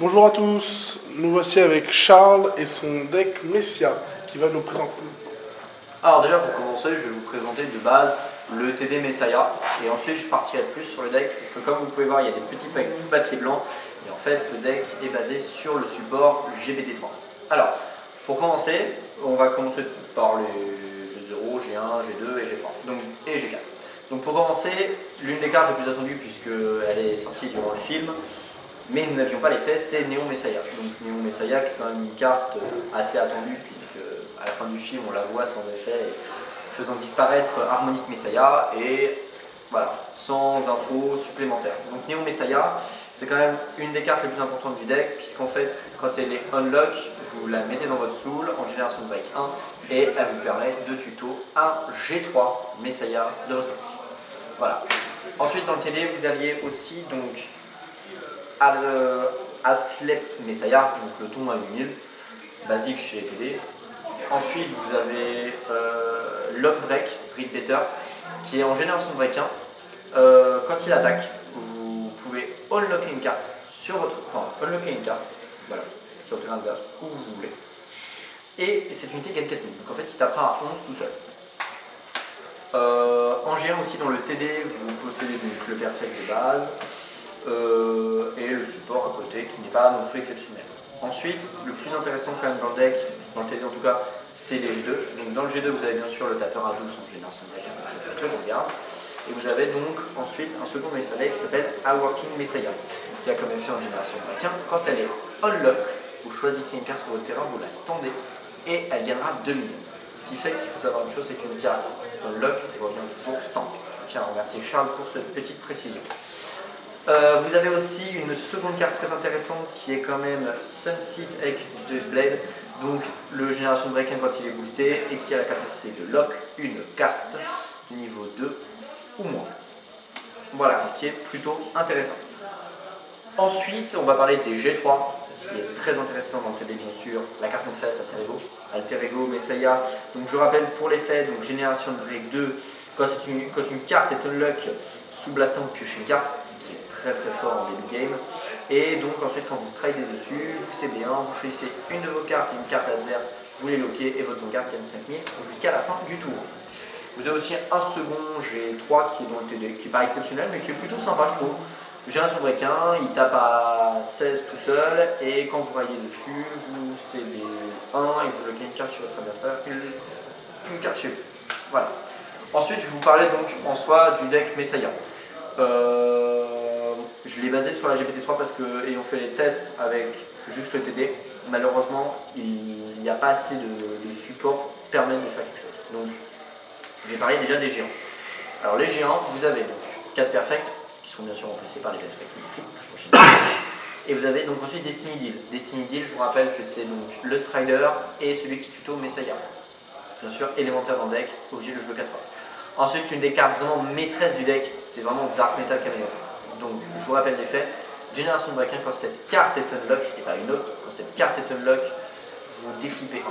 Bonjour à tous, nous voici avec Charles et son deck Messia qui va nous présenter. Alors déjà pour commencer, je vais vous présenter de base le TD Messiah et ensuite je partirai plus sur le deck parce que comme vous pouvez voir il y a des petits papiers blancs et en fait le deck est basé sur le support GPT-3. Alors pour commencer, on va commencer par les G0, G1, G2 et G3 et G4. Donc pour commencer, l'une des cartes les plus attendues puisqu'elle est sortie durant le film mais nous n'avions pas l'effet, c'est Néon Messiah. Donc Néon Messiah qui est quand même une carte assez attendue puisque à la fin du film on la voit sans effet faisant disparaître Harmonic Messiah et voilà, sans infos supplémentaires. Donc Néon Messiah, c'est quand même une des cartes les plus importantes du deck puisqu'en fait quand elle est unlock, vous la mettez dans votre soul en génération de break 1 et elle vous permet de tuto un G3 Messiah de votre deck. Voilà. Ensuite dans le TD vous aviez aussi donc Aslep Messiah, donc le ton à 8000, basique chez les TD. Ensuite, vous avez Lock Break, Read Better, qui est en génération de break 1. Quand il attaque, vous pouvez unlocker une carte sur votre. Enfin, unlocker une carte, voilà, sur le terrain adverse, où vous voulez. Et cette unité gagne 4000. Donc en fait, il tapera à 11 tout seul. En G1 aussi, dans le TD, vous possédez donc le perfect de base. Et le support à côté qui n'est pas non plus exceptionnel. Ensuite, le plus intéressant quand même dans le deck, dans le TD en tout cas, c'est les G2. Donc dans le G2, vous avez bien sûr le tapeur à 12 en génération de deck, on regarde. Et vous avez donc ensuite un second Messiah qui s'appelle A Working Messiah, qui a comme effet en génération de deck. Quand elle est unlock, vous choisissez une carte sur votre terrain, vous la standez et elle gagnera 2000. Ce qui fait qu'il faut savoir une chose, c'est qu'une carte unlock revient toujours stand. Je tiens à remercier Charles pour cette petite précision. Vous avez aussi une seconde carte très intéressante qui est quand même Sunset Egg du Blade, donc le génération de break 1 quand il est boosté et qui a la capacité de lock une carte du niveau 2 ou moins. Voilà, ce qui est plutôt intéressant. Ensuite, on va parler des G3, qui est très intéressant dans le TD bien sûr, la carte maîtresse Alter Ego Messiah. Donc je rappelle pour l'effet, donc génération de break 2, quand une carte est unlock sous Blast 1, vous piochez une carte, ce qui est très très fort en début de game. Et donc ensuite quand vous stridez dessus, vous cédez 1, vous choisissez une de vos cartes et une carte adverse, vous les loquez et votre vanguard gagne 5000 jusqu'à la fin du tour. Vous avez aussi un second G3 qui est dans le TD, qui n'est pas exceptionnel mais qui est plutôt sympa je trouve. J'ai un break 1, il tape à 16 tout seul et quand vous raillez dessus, vous cédez 1 et vous bloquez une carte chez votre adversaire, une carte chez vous. Voilà. Ensuite, je vais vous parler donc en soi du deck Messiah. Je l'ai basé sur la GPT-3 parce que, ayant fait les tests avec juste le TD, malheureusement, il n'y a pas assez de support pour permettre de faire quelque chose. Donc, j'ai parlé déjà des géants. Alors, les géants, vous avez donc 4 perfects, qui seront bien sûr remplacés par les perfects qui flippent. Et vous avez donc ensuite Destiny Deal. Destiny Deal, je vous rappelle que c'est donc le Strider et celui qui tuto Messiah. Bien sûr, élémentaire dans le deck, obligé de le jouer 4 fois. Ensuite, l'une des cartes vraiment maîtresse du deck, c'est vraiment Dark Metal Chameleon. Donc, je vous rappelle les faits. Génération de break 1, quand cette carte est unlock, et pas une autre, quand cette carte est unlock, vous déflippez 1.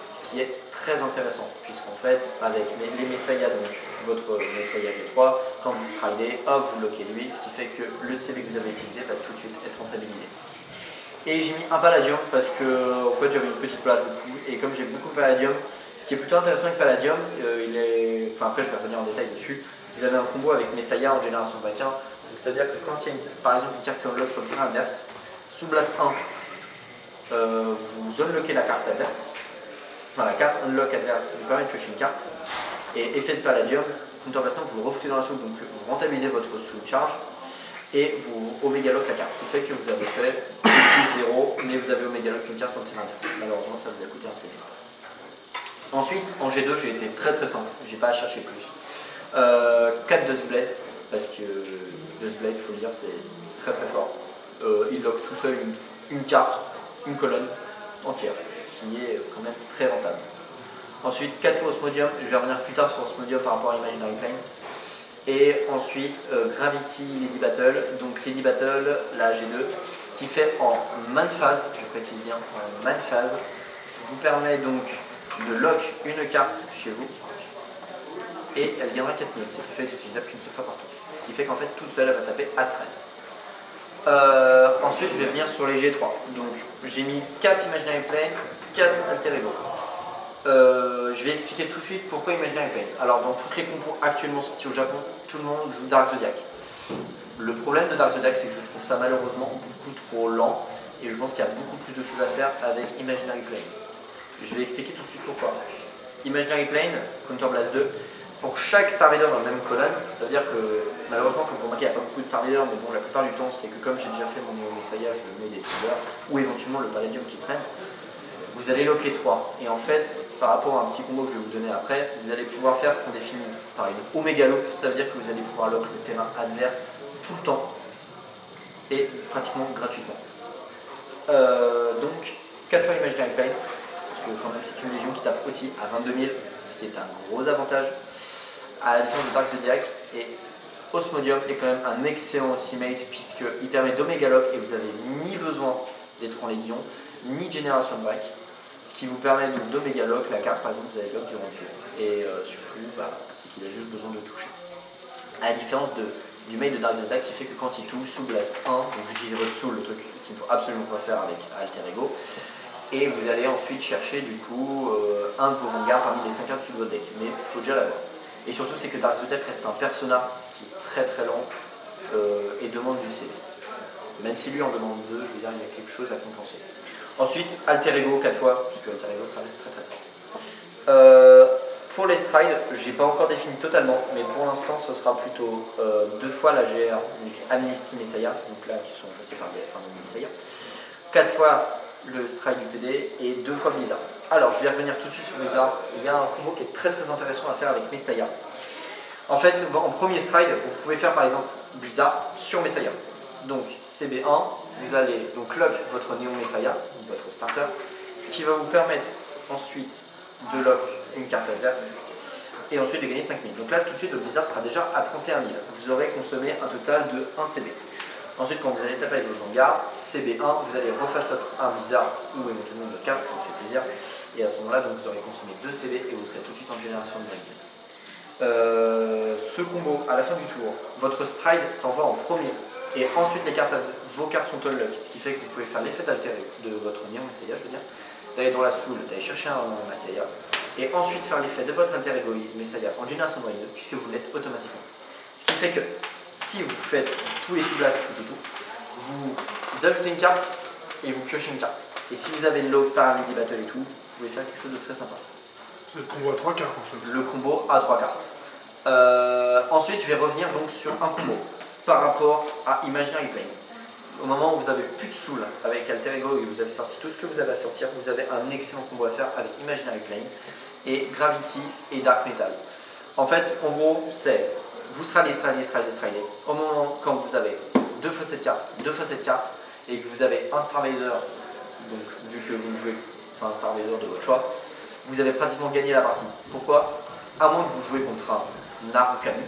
Ce qui est très intéressant, puisqu'en fait, avec les Messiah, donc votre Messiah G3, quand vous stridez, hop, vous bloquez lui, ce qui fait que le CV que vous avez utilisé va tout de suite être rentabilisé. Et j'ai mis un Palladium parce que en fait j'avais une petite place du coup et comme j'ai beaucoup de Palladium, ce qui est plutôt intéressant avec Palladium, après je vais revenir en détail dessus, vous avez un combo avec Messiah en génération 21, donc ça veut dire que quand il y a par exemple une carte qui unlock sur le terrain adverse, sous Blast 1, vous unlockez la carte adverse, enfin la carte unlock adverse vous permet de piocher une carte, et effet de Palladium, counter Blast 1 vous le refoutez dans la soul, donc vous rentabilisez votre soul charge, et vous Omega Lock la carte, ce qui fait que vous avez fait 0, mais vous avez Omega Lock une carte sur le terrain adverse. Malheureusement, ça vous a coûté un CD. Ensuite, en G2, j'ai été très très simple, j'ai pas à chercher plus. 4 Dustblade, parce que Dustblade, il faut le dire, c'est très très fort. Il lock tout seul une carte, une colonne entière, ce qui est quand même très rentable. Ensuite, 4 fois Osmodium, je vais revenir plus tard sur Osmodium par rapport à Imaginary Plane. Et ensuite Gravity Lady Battle, donc Lady Battle, la G2, qui fait en main de phase, je précise bien, en main de phase, vous permet donc de lock une carte chez vous et elle gagnera 4000. Cet effet est utilisable qu'une seule fois par tour. Ce qui fait qu'en fait toute seule elle va taper à 13. Ensuite, je vais venir sur les G3. Donc, j'ai mis 4 Imaginary Plane, 4 Alter Ego. Je vais expliquer tout de suite pourquoi Imaginary Plane. Alors, dans toutes les compos actuellement sorties au Japon, tout le monde joue Dark Zodiac. Le problème de Dark Zodiac, c'est que je trouve ça malheureusement beaucoup trop lent et je pense qu'il y a beaucoup plus de choses à faire avec Imaginary Plane. Je vais expliquer tout de suite pourquoi. Imaginary Plane, Counter Blast 2, pour chaque Star Raider dans la même colonne, ça veut dire que malheureusement, comme pour moi, il n'y a pas beaucoup de Star Raider, mais bon, la plupart du temps, c'est que comme j'ai déjà fait mon Neo Messiah, je mets des triggers ou éventuellement le Palladium qui traîne. Vous allez locker 3. Et en fait, par rapport à un petit combo que je vais vous donner après, vous allez pouvoir faire ce qu'on définit par une Omega Loop. Ça veut dire que vous allez pouvoir lock le terrain adverse tout le temps et pratiquement gratuitement. Donc, 4 fois Imaginary Plane, parce que quand même c'est une légion qui tape aussi à 22 000, ce qui est un gros avantage, à la différence de Dark Zodiac. Et Osmodium est quand même un excellent Ultimate puisqu'il permet d'Omega Lock et vous avez ni besoin d'être en Légion, ni de génération de break. Ce qui vous permet donc d'Omega Lock la carte par exemple vous avez lock durant le tour. Et surtout, c'est qu'il a juste besoin de toucher. À la différence du mate de Dark Zodiac qui fait que quand il touche, sous Blast 1, donc vous utilisez votre soul, le truc qu'il ne faut absolument pas faire avec Alter Ego. Et vous allez ensuite chercher du coup un de vos vanguards parmi les 5 cartes sur votre deck. Mais il faut déjà l'avoir. Et surtout c'est que Dark Zodiac reste un persona, ce qui est très très lent et demande du CD. Même si lui en demande 2, je veux dire il y a quelque chose à compenser. Ensuite, Alter Ego 4 fois, puisque Alter Ego ça reste très très fort. Pour les strides, j'ai pas encore défini totalement, mais pour l'instant ce sera plutôt 2 fois la GR, donc Amnesty Messiah, donc là qui sont remplacés par des Messiah, 4 fois le stride du TD et 2 fois Blizzard. Alors je vais revenir tout de suite sur Blizzard, il y a un combo qui est très très intéressant à faire avec Messiah. En fait, en premier stride, vous pouvez faire par exemple Blizzard sur Messiah. Donc CB1, vous allez donc lock votre Néon Messiah, votre starter, ce qui va vous permettre ensuite de lock une carte adverse et ensuite de gagner 5000. Donc là tout de suite le Blizzard sera déjà à 31 000. Vous aurez consommé un total de 1 CB. Ensuite quand vous allez taper avec votre vanguard, CB1, vous allez reface up un Blizzard ou éventuellement une autre carte, ça vous fait plaisir. Et à ce moment-là donc vous aurez consommé 2 CB et vous serez tout de suite en génération de ce combo à la fin du tour, votre stride s'en va en premier. Et ensuite vos cartes sont all lock, ce qui fait que vous pouvez faire l'effet d'altérer de votre Néon Messiah, je veux dire, d'aller dans la soul, d'aller chercher un Messiah, et ensuite faire l'effet de votre Alter Ego Messiah en génération de 2, puisque vous l'êtes automatiquement. Ce qui fait que si vous faites tous les sous-blasts, vous ajoutez une carte et vous piochez une carte. Et si vous avez le lock par Lady Battle et tout, vous pouvez faire quelque chose de très sympa. C'est le combo à 3 cartes en fait. Le combo à 3 cartes. Ensuite, je vais revenir donc sur un combo par rapport à Imaginary Plane. Au moment où vous avez plus de soul avec Alter Ego et vous avez sorti tout ce que vous avez à sortir, vous avez un excellent combo à faire avec Imaginary Plane et Gravity et Dark Metal. En fait, en gros, c'est vous stridez. Au moment quand vous avez 2 fois cette carte et que vous avez un Star Vader, donc vu que vous jouez un Star Vader de votre choix, vous avez pratiquement gagné la partie. Pourquoi? À moins que vous jouez contre un Narukami,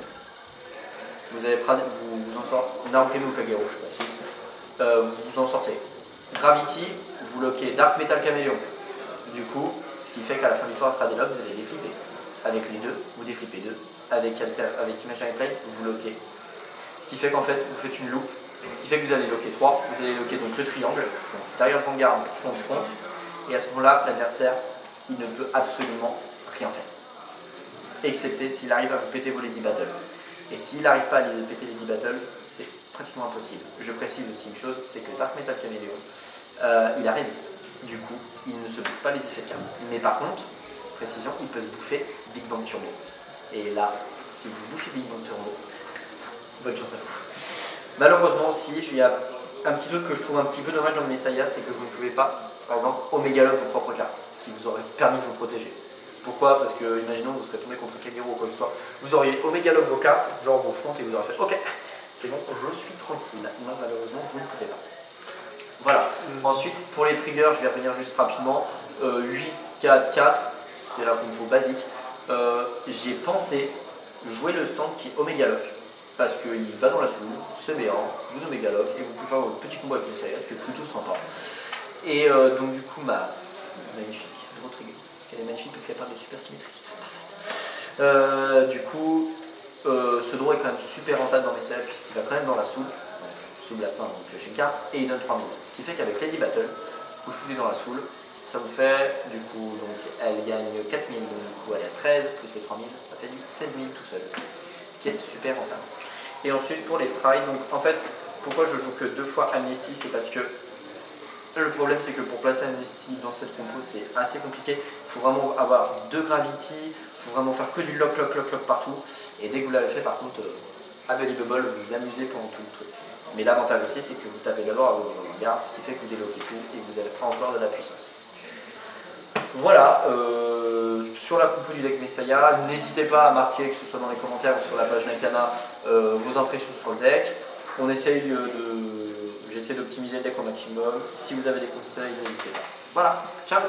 vous en sortez, Narukami ou Kagero, je sais pas si, vous en sortez. Gravity, vous loquez Dark Metal Caméléon. Du coup, ce qui fait qu'à la fin du tour, sera des locks, vous allez déflipper. Avec les 2, vous déflippez 2. Avec Imaginary Plane, vous loquez. Ce qui fait qu'en fait, vous faites une loop qui fait que vous allez loquer 3. Vous allez loquer donc le triangle, donc derrière Vanguard, front. Et à ce moment-là, l'adversaire, il ne peut absolument rien faire. Excepté s'il arrive à vous péter vos Lady Battle. Et s'il n'arrive pas à péter Lady Battle, c'est pratiquement impossible. Je précise aussi une chose, c'est que Dark Metal Caméléon, il a résiste. Du coup, il ne se bouffe pas les effets de carte. Mais par contre, précision, il peut se bouffer Big Bang Turbo. Et là, si vous bouffez Big Bang Turbo, bonne chance à vous. Malheureusement aussi, il y a un petit truc que je trouve un petit peu dommage dans le Messiah, c'est que vous ne pouvez pas, par exemple, Omega Lock vos propres cartes, ce qui vous aurait permis de vous protéger. Pourquoi? Parce que, imaginons, vous serez tombé contre Kagero ou quoi que ce soit, vous auriez Omega Lock vos cartes, genre vos fronts, et vous aurez fait OK, c'est bon, je suis tranquille. Non, malheureusement, vous ne pouvez pas. Voilà. Ensuite, pour les triggers, je vais revenir juste rapidement. 8, 4, 4, c'est la compo basique. J'ai pensé jouer le stand qui est Omega Lock, parce qu'il va dans la soul, c'est béant, vous Omega Lock, et vous pouvez faire votre petit combo avec Messiah, ce qui est plutôt sympa. Et donc, du coup, magnifique, gros trigger. Elle est magnifique parce qu'elle parle de super symétrie. Parfaite. Du coup, ce draw est quand même super rentable dans Messiah puisqu'il va quand même dans la soul. Soul Blast 1, donc piocher une carte, et il donne 3000. Ce qui fait qu'avec Lady Battle, vous le foutez dans la Soul, ça vous fait, du coup, donc elle gagne 4000, donc du coup elle est à 13, plus les 3000, ça fait du 16 000 tout seul. Ce qui est super rentable. Et ensuite pour les strides, donc en fait, pourquoi je joue que 2 fois Amnesty, c'est parce que le problème c'est que pour placer Amnesty dans cette compo c'est assez compliqué. Il faut vraiment avoir 2 Gravity, il faut vraiment faire que du lock partout. Et dès que vous l'avez fait par contre, Unbelievable, vous vous amusez pendant tout le truc. Mais l'avantage aussi c'est que vous tapez d'abord à vos gardes, ce qui fait que vous débloquez tout et vous avez encore de la puissance. Voilà, sur la compo du deck Messiah, n'hésitez pas à marquer, que ce soit dans les commentaires ou sur la page Nakana, vos impressions sur le deck. J'essaie d'optimiser le deck au maximum. Si vous avez des conseils, n'hésitez pas. Voilà, ciao!